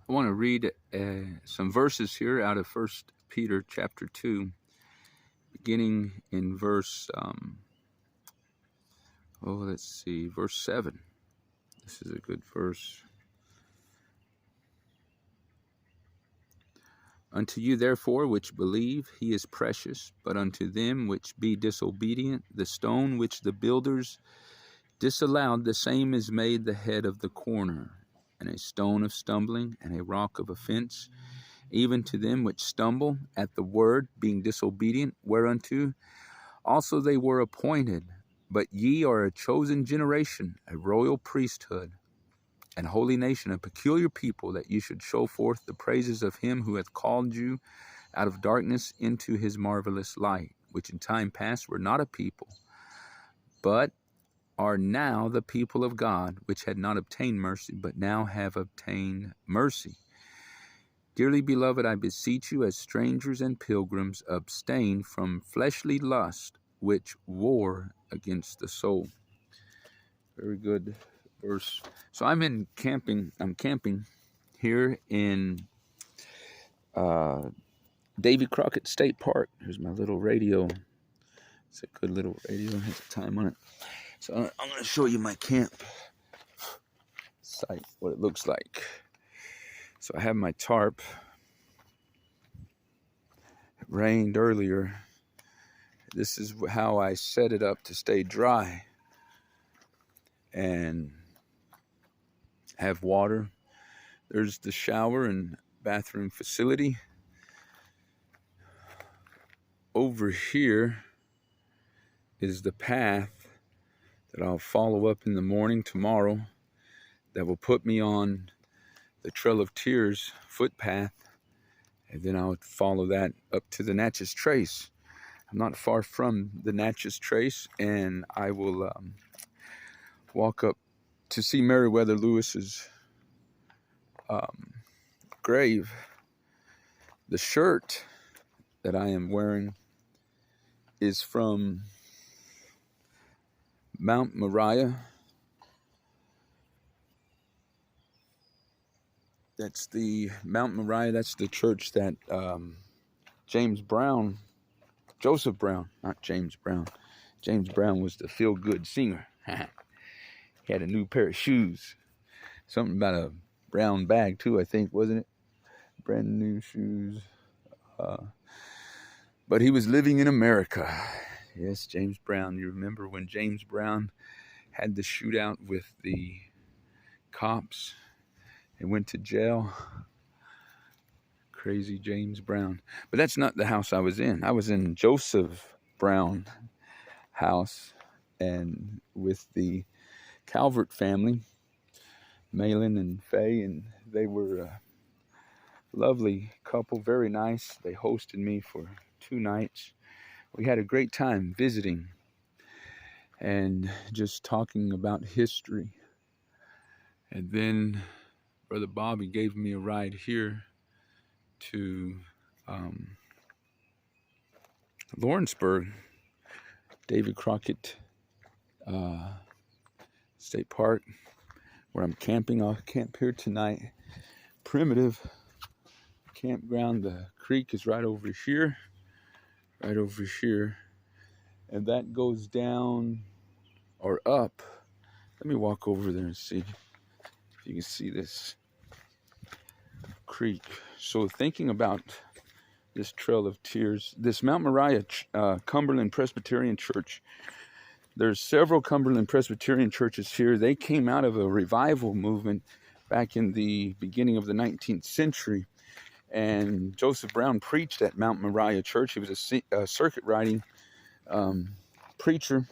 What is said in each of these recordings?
I want to read some verses here out of First Peter chapter 2, beginning in verse, verse 7. This is a good verse. Unto you, therefore, which believe, he is precious, but unto them which be disobedient, the stone which the builders disallowed, the same is made the head of the corner, and a stone of stumbling, and a rock of offense, even to them which stumble at the word, being disobedient, whereunto also they were appointed. But ye are a chosen generation, a royal priesthood, and holy nation, a peculiar people, that you should show forth the praises of him who hath called you out of darkness into his marvelous light, which in time past were not a people, but are now the people of God, which had not obtained mercy, but now have obtained mercy. Dearly beloved, I beseech you, as strangers and pilgrims, abstain from fleshly lust, which war against the soul. Very good verse. So I'm camping here in Davy Crockett State Park. Here's my little radio. It's a good little radio. It has a time on it. So I'm going to show you my camp site, what it looks like. So I have my tarp. It rained earlier. This is how I set it up to stay dry. And have water. There's the shower and bathroom facility. Over here is the path that I'll follow up in the morning tomorrow that will put me on the Trail of Tears footpath, and then I would follow that up to the Natchez Trace. I'm not far from the Natchez Trace, and I will walk up to see Meriwether Lewis's grave. The shirt that I am wearing is from Mount Moriah. That's the Mount Moriah. That's the church that Joseph Brown, not James Brown. James Brown was the feel-good singer. He had a new pair of shoes. Something about a brown bag too, I think, wasn't it? Brand new shoes. But he was living in America. Yes, James Brown. You remember when James Brown had the shootout with the cops and went to jail? Crazy James Brown. But that's not the house I was in. I was in Joseph Brown house, and with the Calvert family, Malin and Faye, and they were a lovely couple, very nice. They hosted me for 2 nights. We had a great time visiting and just talking about history. And then Brother Bobby gave me a ride here to Lawrenceburg, Davy Crockett State Park, where I'm camping. I'll camp here tonight. Primitive campground. The creek is right over here, and that goes down or up. Let me walk over there and see if you can see this creek. So thinking about this Trail of Tears, this Mount Moriah Cumberland Presbyterian Church. There's several Cumberland Presbyterian churches here. They came out of a revival movement back in the beginning of the 19th century. And Joseph Brown preached at Mount Moriah Church. He was a circuit riding preacher.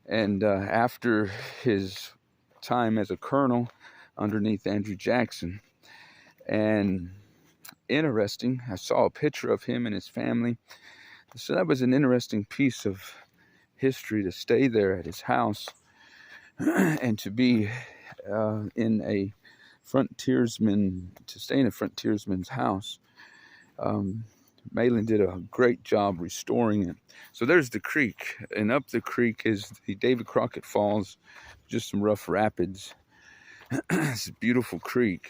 And after his time as a colonel underneath Andrew Jackson. And interesting, I saw a picture of him and his family. So that was an interesting piece of history, to stay there at his house and to be in a frontiersman, to stay in a frontiersman's house. Malin did a great job restoring it. So there's the creek, and up the creek is the Davy Crockett Falls, just some rough rapids. It's a beautiful creek.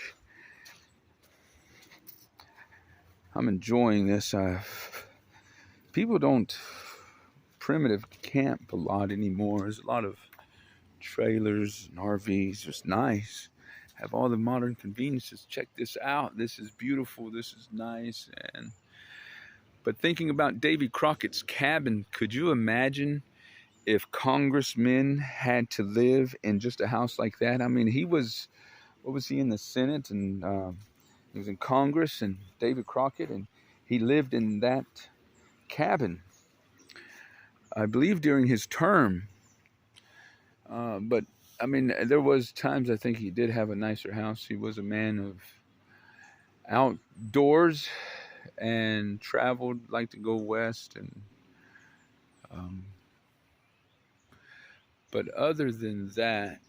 I'm enjoying this. People don't primitive camp a lot anymore. There's a lot of trailers and RVs. It's nice. Have all the modern conveniences. Check this out. This is beautiful. This is nice. But thinking about Davy Crockett's cabin, could you imagine if congressmen had to live in just a house like that? I mean, what was he, in the Senate, and he was in Congress, and David Crockett, and he lived in that cabin, I believe, during his term. But I mean, there was times I think he did have a nicer house. He was a man of outdoors and traveled, liked to go west, and but other than that,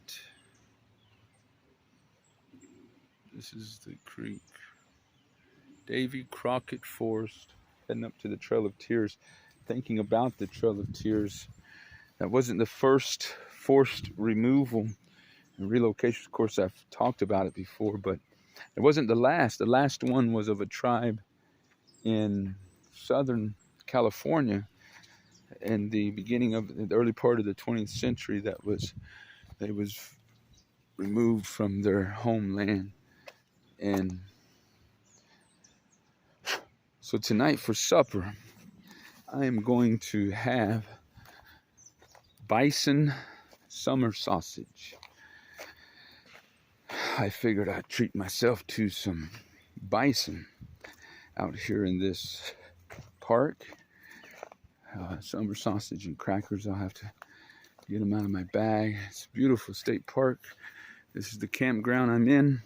this is the creek. Davy Crockett Forest, heading up to the Trail of Tears. Thinking about the Trail of Tears, that wasn't the first forced removal and relocation. Of course, I've talked about it before, but it wasn't the last. The last one was of a tribe in Southern California in the beginning of the early part of the 20th century. They was removed from their homeland. And so tonight for supper, I am going to have bison summer sausage. I figured I'd treat myself to some bison out here in this park. Summer sausage and crackers. I'll have to get them out of my bag. It's a beautiful state park. This is the campground I'm in.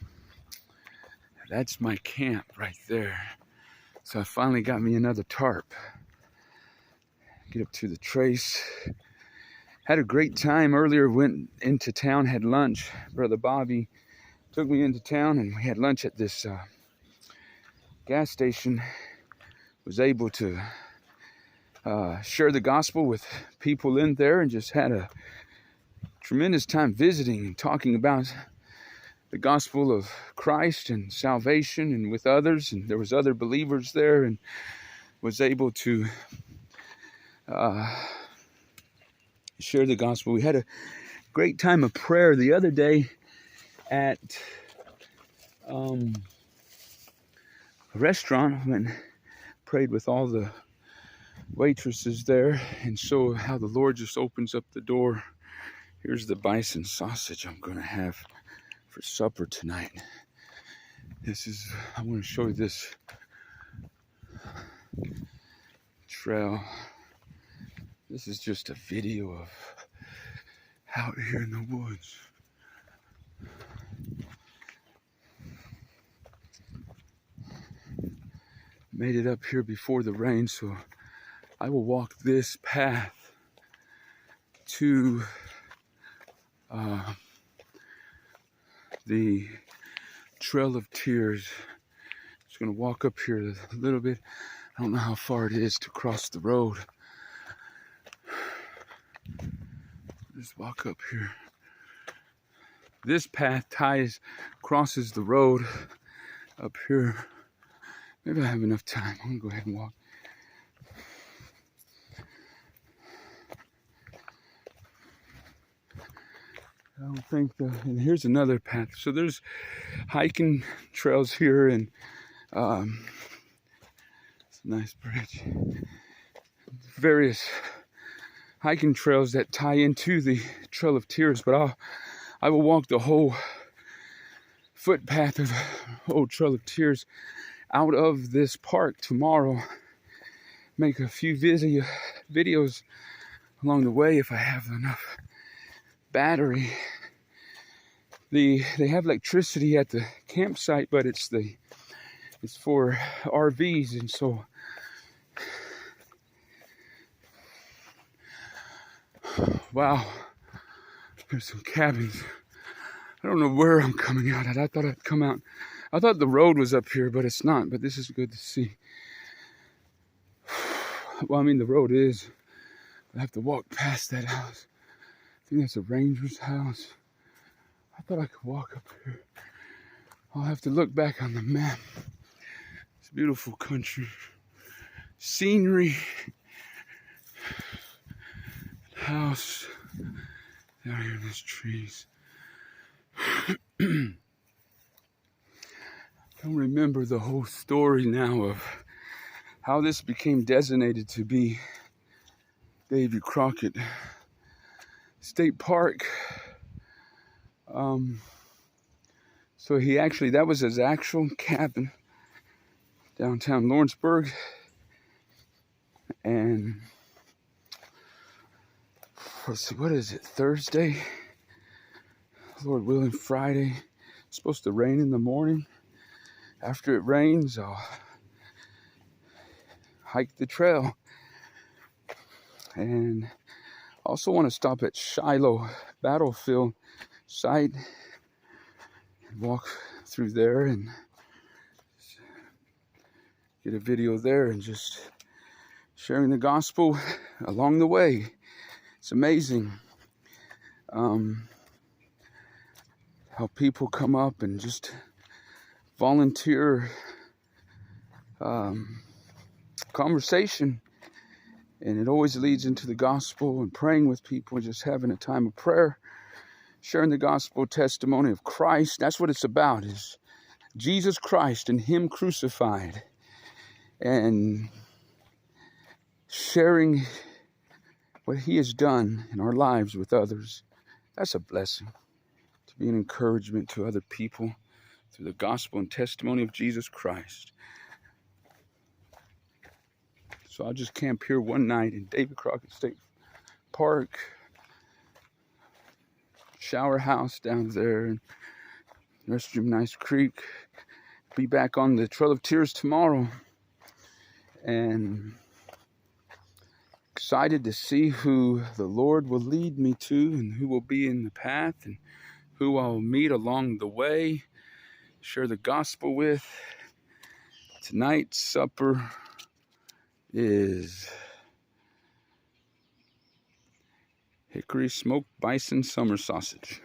That's my camp right there. So I finally got me another tarp. Get up to the trace. Had a great time earlier. Went into town, had lunch. Brother Bobby took me into town, and we had lunch at this gas station. Was able to share the gospel with people in there, and just had a tremendous time visiting and talking about the gospel of Christ and salvation, and with others. And there was other believers there, and was able to share the gospel. We had a great time of prayer the other day at a restaurant. Went prayed with all the waitresses there, and so how the Lord just opens up the door. Here's the bison sausage I'm going to have for supper tonight. I want to show you this trail. This is just a video of out here in the woods. Made it up here before the rain, so I will walk this path to the Trail of Tears. Just gonna walk up here a little bit. I don't know how far it is to cross the road. Just walk up here. This path crosses the road up here. Maybe I have enough time. I'm gonna go ahead and walk. I don't think and here's another path. So there's hiking trails here, and it's a nice bridge. Various hiking trails that tie into the Trail of Tears, but I will walk the whole footpath of the whole Trail of Tears out of this park tomorrow. Make a few videos along the way if I have enough battery. They have electricity at the campsite, but it's for RVs, and so wow, there's some cabins. I don't know where I'm coming out at. I thought I'd come out. I thought the road was up here, but it's not. But this is good to see. Well, I mean, the road is. I have to walk past that house. I think that's a ranger's house. I thought I could walk up here. I'll have to look back on the map. It's beautiful country scenery. House down here in these trees. Don't remember the whole story now of how this became designated to be Davy Crockett State Park. So that was his actual cabin downtown Lawrenceburg. And let's see, what is it, Thursday? Lord willing, Friday. It's supposed to rain in the morning. After it rains, I'll hike the trail. And also want to stop at Shiloh Battlefield site and walk through there and get a video there and just sharing the gospel along the way. It's amazing how people come up and just volunteer conversation, and it always leads into the gospel and praying with people, just having a time of prayer, sharing the gospel testimony of Christ. That's what it's about, is Jesus Christ and Him crucified, and sharing what He has done in our lives with others. That's a blessing, to be an encouragement to other people through the gospel and testimony of Jesus Christ. So I'll just camp here one night in Davy Crockett State Park, shower house down there, and restroom Nice Creek. Be back on the Trail of Tears tomorrow, and excited to see who the Lord will lead me to, and who will be in the path, and who I'll meet along the way, share the gospel with. Tonight's supper is hickory smoked bison summer sausage.